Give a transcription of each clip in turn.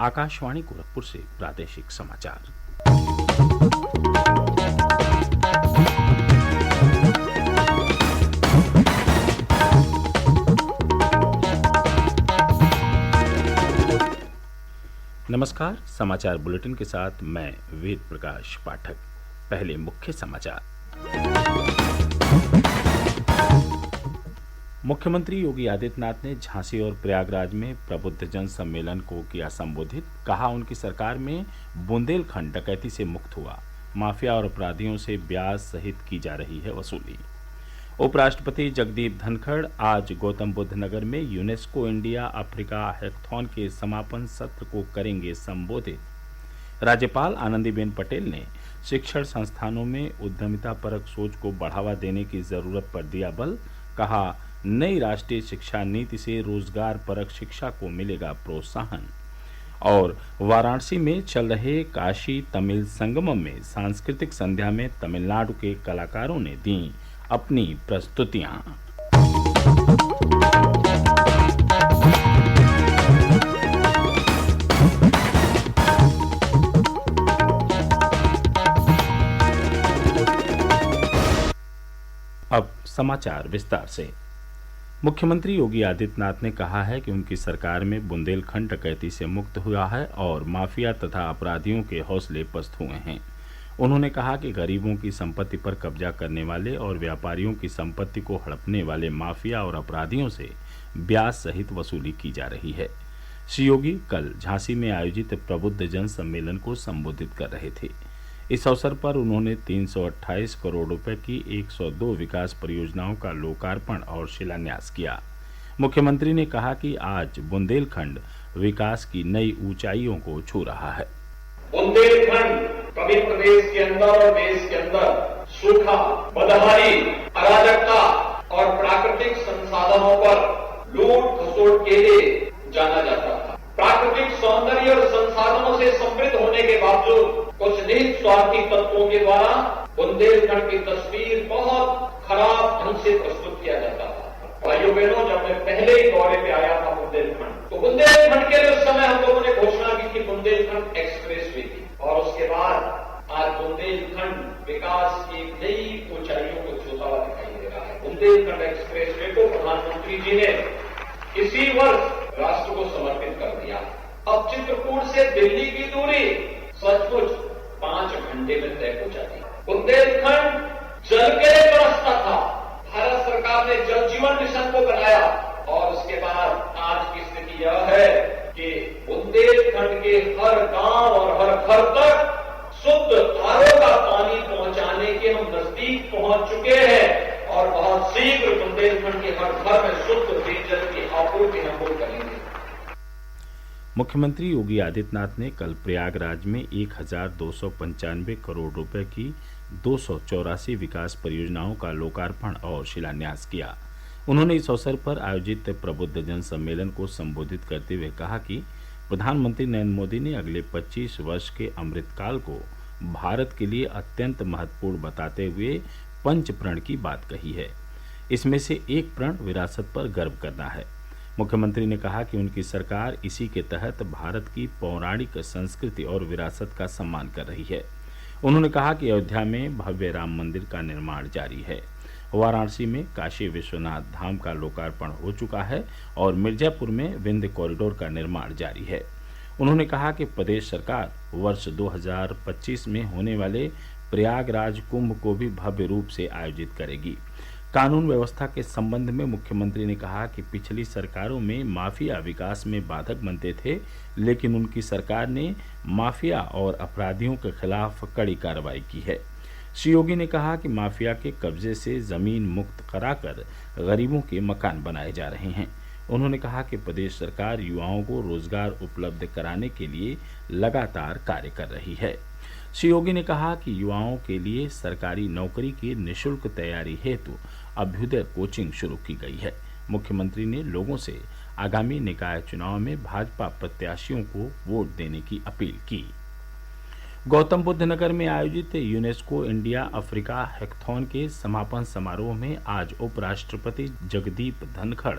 आकाशवाणी गोरखपुर से प्रादेशिक समाचार। नमस्कार। समाचार बुलेटिन के साथ मैं वेद प्रकाश पाठक। पहले मुख्य समाचार। मुख्यमंत्री योगी आदित्यनाथ ने झांसी और प्रयागराज में प्रबुद्धजन सम्मेलन को किया संबोधित। कहा, उनकी सरकार में बुंदेलखंड डकैती से मुक्त हुआ। माफिया और अपराधियों से ब्याज सहित की जा रही है वसूली। उपराष्ट्रपति जगदीप धनखड़ आज गौतम बुद्ध नगर में यूनेस्को इंडिया अफ्रीका हैकथॉन के समापन सत्र को करेंगे संबोधित। राज्यपाल आनंदीबेन पटेल ने शिक्षण संस्थानों में उद्यमिता परक सोच को बढ़ावा देने की जरूरत पर दिया बल। कहा, नई राष्ट्रीय शिक्षा नीति से रोजगार परक शिक्षा को मिलेगा प्रोत्साहन। और वाराणसी में चल रहे काशी तमिल संगमम में सांस्कृतिक संध्या में तमिलनाडु के कलाकारों ने दी अपनी प्रस्तुतियां। अब समाचार विस्तार से। मुख्यमंत्री योगी आदित्यनाथ ने कहा है कि उनकी सरकार में बुंदेलखंड डकैती से मुक्त हुआ है और माफिया तथा अपराधियों के हौसले पस्त हुए हैं। उन्होंने कहा कि गरीबों की संपत्ति पर कब्जा करने वाले और व्यापारियों की संपत्ति को हड़पने वाले माफिया और अपराधियों से ब्याज सहित वसूली की जा रही है। श्री योगी कल झांसी में आयोजित प्रबुद्धजन सम्मेलन को संबोधित कर रहे थे। इस अवसर पर उन्होंने 328 करोड़ रुपए की 102 विकास परियोजनाओं का लोकार्पण और शिलान्यास किया। मुख्यमंत्री ने कहा कि आज बुंदेलखंड विकास की नई ऊंचाइयों को छू रहा है। बुंदेलखंड कभी प्रदेश के अंदर और देश के अंदर सूखा, बदहाली, अराजकता और प्राकृतिक संसाधनों पर लूट खसोट के लिए जाना जाता था। प्राकृतिक सौंदर्य और संसाधनों से समृद्ध होने के बावजूद कुछ निहित स्वार्थी तत्वों के द्वारा बुंदेलखंड की तस्वीर बहुत खराब ढंग से प्रस्तुत किया जाता था। भाइयों बहनों, जब मैं पहले ही दौरे पे आया था बुंदेलखंड, तो बुंदेलखंड के लिए उस समय हम लोगों ने घोषणा की थी बुंदेलखंड एक्सप्रेस वे की, और उसके बाद आज बुंदेलखंड विकास की नई ऊंचाइयों को छूता हुआ दिखाई दे रहा है। बुंदेलखंड एक्सप्रेस वे को प्रधानमंत्री जी ने इसी वर्ष राष्ट्र को समर्पित कर दिया। अब चित्रकूट से दिल्ली की दूरी सचमुच 5 घंटे में तय हो जाती। बुंदेलखंड जल के लिए तरसता था। भारत सरकार ने जल जीवन मिशन को बनाया और उसके बाद आज की स्थिति यह है कि बुंदेलखंड के हर गांव और हर घर तक शुद्ध आरओ का पानी पहुंचाने के हम नजदीक पहुंच चुके हैं और बहुत शीघ्र बुंदेलखंड के हर घर में शुद्ध पेयजल की आपूर्ति हम लोग करेंगे। मुख्यमंत्री योगी आदित्यनाथ ने कल प्रयागराज में 1295 करोड़ रुपए की 284 विकास परियोजनाओं का लोकार्पण और शिलान्यास किया। उन्होंने इस अवसर पर आयोजित प्रबुद्धजन सम्मेलन को संबोधित करते हुए कहा कि प्रधानमंत्री नरेंद्र मोदी ने अगले 25 वर्ष के अमृतकाल को भारत के लिए अत्यंत महत्वपूर्ण बताते हुए 5 प्रण की बात कही है। इसमें से एक प्रण विरासत पर गर्व करना है। मुख्यमंत्री ने कहा कि उनकी सरकार इसी के तहत भारत की पौराणिक संस्कृति और विरासत का सम्मान कर रही है। उन्होंने कहा कि अयोध्या में भव्य राम मंदिर का निर्माण जारी है। वाराणसी में काशी विश्वनाथ धाम का लोकार्पण हो चुका है और मिर्जापुर में विंध्य कॉरिडोर का निर्माण जारी है। उन्होंने कहा कि प्रदेश सरकार वर्ष 2025 में होने वाले प्रयागराज कुंभ को भी भव्य रूप से आयोजित करेगी। कानून व्यवस्था के संबंध में मुख्यमंत्री ने कहा कि पिछली सरकारों में माफिया विकास में बाधक बनते थे, लेकिन उनकी सरकार ने माफिया और अपराधियों के खिलाफ कड़ी कार्रवाई की है। श्री योगी ने कहा कि माफिया के कब्जे से जमीन मुक्त कराकर गरीबों के मकान बनाए जा रहे हैं। उन्होंने कहा कि प्रदेश सरकार युवाओं को रोजगार उपलब्ध कराने के लिए लगातार कार्य कर रही है। श्री योगी ने कहा कि युवाओं के लिए सरकारी नौकरी की निःशुल्क तैयारी हेतु अभ्युदय कोचिंग शुरू की गई है। मुख्यमंत्री ने लोगों से आगामी निकाय चुनाव में भाजपा प्रत्याशियों को वोट देने की अपील की। गौतम बुद्ध नगर में आयोजित यूनेस्को इंडिया अफ्रीका हैकथॉन के समापन समारोह में आज उपराष्ट्रपति जगदीप धनखड़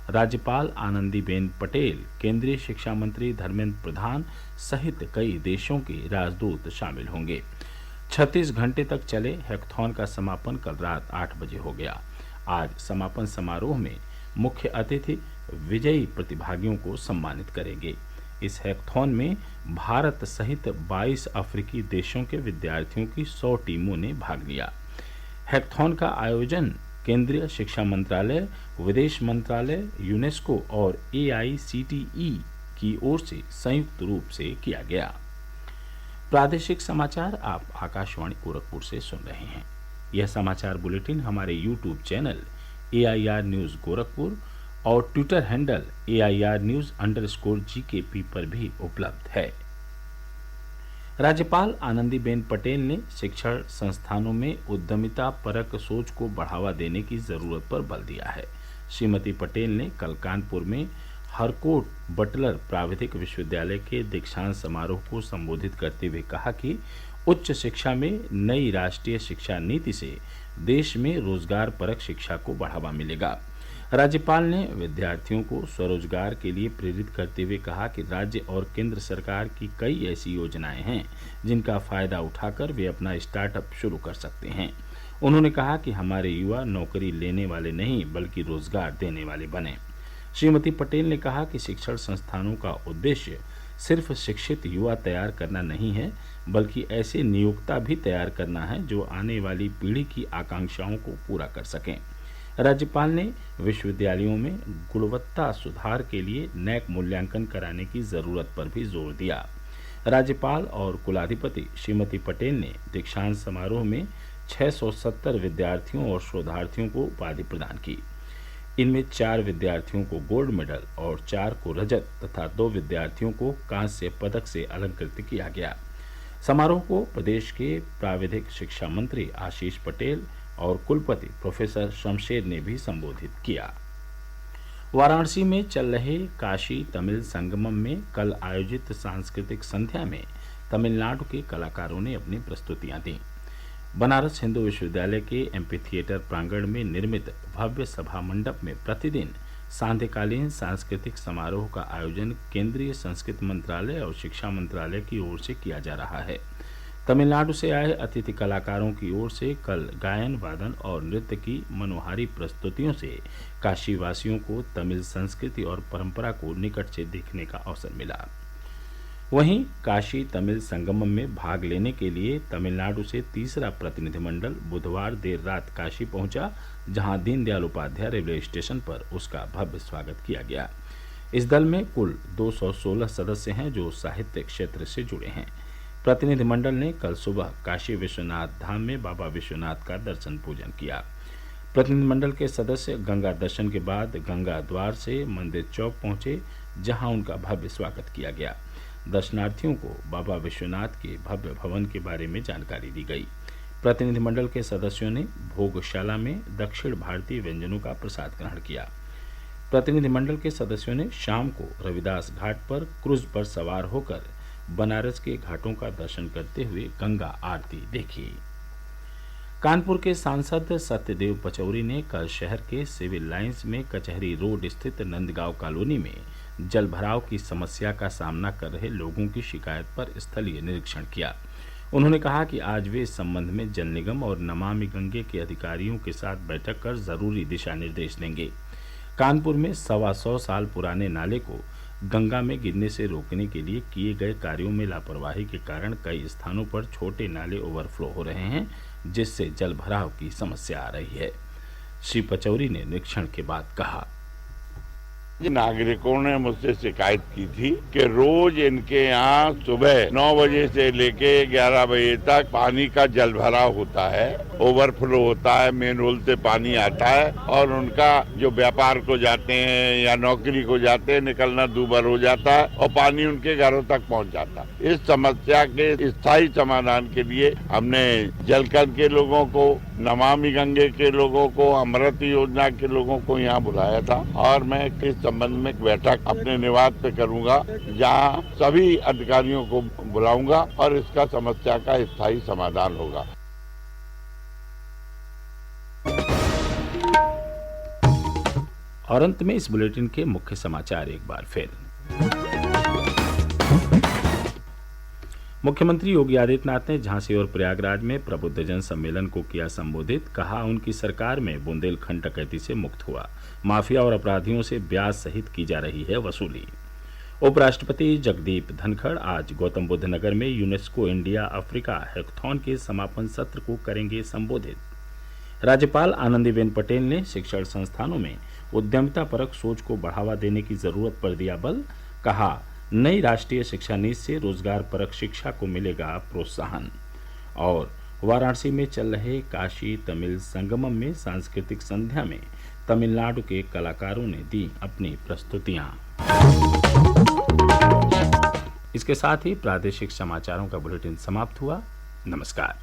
राज्यपाल आनंदीबेन पटेल, केंद्रीय शिक्षा मंत्री धर्मेंद्र प्रधान सहित कई देशों के राजदूत शामिल होंगे। 36 घंटे तक चले हैकथॉन का समापन कल रात 8 बजे हो गया। आज समापन समारोह में मुख्य अतिथि विजयी प्रतिभागियों को सम्मानित करेंगे। इस हैकथॉन में भारत सहित 22 अफ्रीकी देशों के विद्यार्थियों की 100 टीमों ने भाग लिया। हैकथॉन का आयोजन केंद्रीय शिक्षा मंत्रालय, विदेश मंत्रालय, यूनेस्को और AICTE की ओर से संयुक्त रूप से किया गया। प्रादेशिक समाचार आप आकाशवाणी गोरखपुर से सुन रहे हैं। यह समाचार बुलेटिन हमारे YouTube channel AIR news Gorakhpur और ट्विटर हैंडल AIR News_GKP पर भी उपलब्ध है। राज्यपाल आनंदीबेन पटेल ने शिक्षण संस्थानों में उद्यमिता परक सोच को बढ़ावा देने की जरूरत पर बल दिया है। श्रीमती पटेल ने कल कानपुर में हरकोट बटलर प्राविधिक विश्वविद्यालय के दीक्षांत समारोह को संबोधित करते हुए कहा कि उच्च शिक्षा में नई राष्ट्रीय शिक्षा नीति से देश में रोजगार परक शिक्षा को बढ़ावा मिलेगा। राज्यपाल ने विद्यार्थियों को स्वरोजगार के लिए प्रेरित करते हुए कहा कि राज्य और केंद्र सरकार की कई ऐसी योजनाएं हैं जिनका फायदा उठाकर वे अपना स्टार्टअप शुरू कर सकते हैं। उन्होंने कहा कि हमारे युवा नौकरी लेने वाले नहीं बल्कि रोजगार देने वाले बने। श्रीमती पटेल ने कहा कि शिक्षण संस्थानों का उद्देश्य सिर्फ शिक्षित युवा तैयार करना नहीं है बल्कि ऐसे नियोक्ता भी तैयार करना है जो आने वाली पीढ़ी की आकांक्षाओं को पूरा कर सकें। राज्यपाल ने विश्वविद्यालयों में गुणवत्ता सुधार के लिए नैक मूल्यांकन कराने की जरूरत पर भी जोर दिया। राज्यपाल और कुलाधिपति श्रीमती पटेल ने दीक्षांत समारोह में 670 विद्यार्थियों और शोधार्थियों को उपाधि प्रदान की। इनमें 4 विद्यार्थियों को गोल्ड मेडल और 4 को रजत तथा 2 विद्यार्थियों को कांस्य पदक से अलंकृत किया गया। समारोह को प्रदेश के प्राविधिक शिक्षा मंत्री आशीष पटेल और कुलपति प्रोफेसर शमशेर ने भी संबोधित किया। वाराणसी में चल रहे काशी तमिल संगमम में कल आयोजित सांस्कृतिक संध्या में तमिलनाडु के कलाकारों ने अपनी प्रस्तुतियां दी। बनारस हिंदू विश्वविद्यालय के एमपी थिएटर प्रांगण में निर्मित भव्य सभा मंडप में प्रतिदिन सांध्यकालीन सांस्कृतिक समारोह का आयोजन केंद्रीय संस्कृति मंत्रालय और शिक्षा मंत्रालय की ओर से किया जा रहा है। तमिलनाडु से आए अतिथि कलाकारों की ओर से कल गायन, वादन और नृत्य की मनोहारी प्रस्तुतियों से काशीवासियों को तमिल संस्कृति और परंपरा को निकट से देखने का अवसर मिला। वहीं काशी तमिल संगमम में भाग लेने के लिए तमिलनाडु से तीसरा प्रतिनिधिमंडल बुधवार देर रात काशी पहुंचा, जहां दीनदयाल उपाध्याय रेलवे स्टेशन पर उसका भव्य स्वागत किया गया। इस दल में कुल 216 सदस्य हैं जो साहित्य क्षेत्र से जुड़े हैं। प्रतिनिधिमंडल ने कल सुबह काशी विश्वनाथ धाम में बाबा विश्वनाथ का दर्शन पूजन किया। प्रतिनिधिमंडल के सदस्य गंगा दर्शन के बाद गंगा द्वार से मंदिर चौक पहुंचे, जहां उनका भव्य स्वागत किया गया। दर्शनार्थियों को बाबा विश्वनाथ के भव्य भवन के बारे में जानकारी दी गई। प्रतिनिधिमंडल के सदस्यों ने भोगशाला में दक्षिण भारतीय व्यंजनों का प्रसाद ग्रहण किया। प्रतिनिधिमंडल के सदस्यों ने शाम को रविदास घाट पर क्रूज पर सवार होकर बनारस के घाटों का दर्शन करते हुए गंगा आरती देखी। कानपुर के सांसद सत्यदेव पचौरी ने कल शहर के सिविल लाइंस में कचहरी रोड स्थित नंदगांव कॉलोनी में जलभराव की समस्या का सामना कर रहे लोगों की शिकायत पर स्थलीय निरीक्षण किया। उन्होंने कहा कि आज वे इस संबंध में जल निगम और नमामि गंगे के अधिकारियों के साथ बैठक कर जरूरी दिशा निर्देश देंगे। कानपुर में 125 साल पुराने नाले को गंगा में गिरने से रोकने के लिए किए गए कार्यों में लापरवाही के कारण कई स्थानों पर छोटे नाले ओवरफ्लो हो रहे हैं, जिससे जल भराव की समस्या आ रही है। श्री पचौरी ने निरीक्षण के बाद कहा, नागरिकों ने मुझसे शिकायत की थी कि रोज इनके यहाँ सुबह 9 बजे से लेके 11 बजे तक पानी का जल भराव होता है, ओवरफ्लो होता है, मेन होल से पानी आता है और उनका जो व्यापार को जाते हैं या नौकरी को जाते हैं निकलना दूभर हो जाता है और पानी उनके घरों तक पहुँच जाता है। इस समस्या के स्थायी समाधान के लिए हमने जलकल के लोगों को, नमामि गंगे के लोगों को, अमृत योजना के लोगों को यहाँ बुलाया था और मैं इस संबंध में एक बैठक अपने निवास पे करूंगा, जहां सभी अधिकारियों को बुलाऊंगा और इसका समस्या का स्थायी समाधान होगा। और अंत में इस बुलेटिन के मुख्य समाचार एक बार फिर। मुख्यमंत्री योगी आदित्यनाथ ने झांसी और प्रयागराज में प्रबुद्धजन सम्मेलन को किया संबोधित। कहा, उनकी सरकार में बुंदेलखंड डकैती से मुक्त हुआ, माफिया और अपराधियों से ब्याज सहित की जा रही है वसूली। उपराष्ट्रपति जगदीप धनखड़ आज गौतम बुद्ध नगर में यूनेस्को इंडिया अफ्रीका हैकाथॉन के समापन सत्र को करेंगे संबोधित। राज्यपाल आनंदीबेन पटेल ने शिक्षण संस्थानों में उद्यमिता परक सोच को बढ़ावा देने की जरूरत पर दिया बल। कहा, नई राष्ट्रीय शिक्षा नीति से रोजगार परक शिक्षा को मिलेगा प्रोत्साहन। और वाराणसी में चल रहे काशी तमिल संगमम में सांस्कृतिक संध्या में तमिलनाडु के कलाकारों ने दी अपनी प्रस्तुतियां। इसके साथ ही प्रादेशिक समाचारों का बुलेटिन समाप्त हुआ। नमस्कार।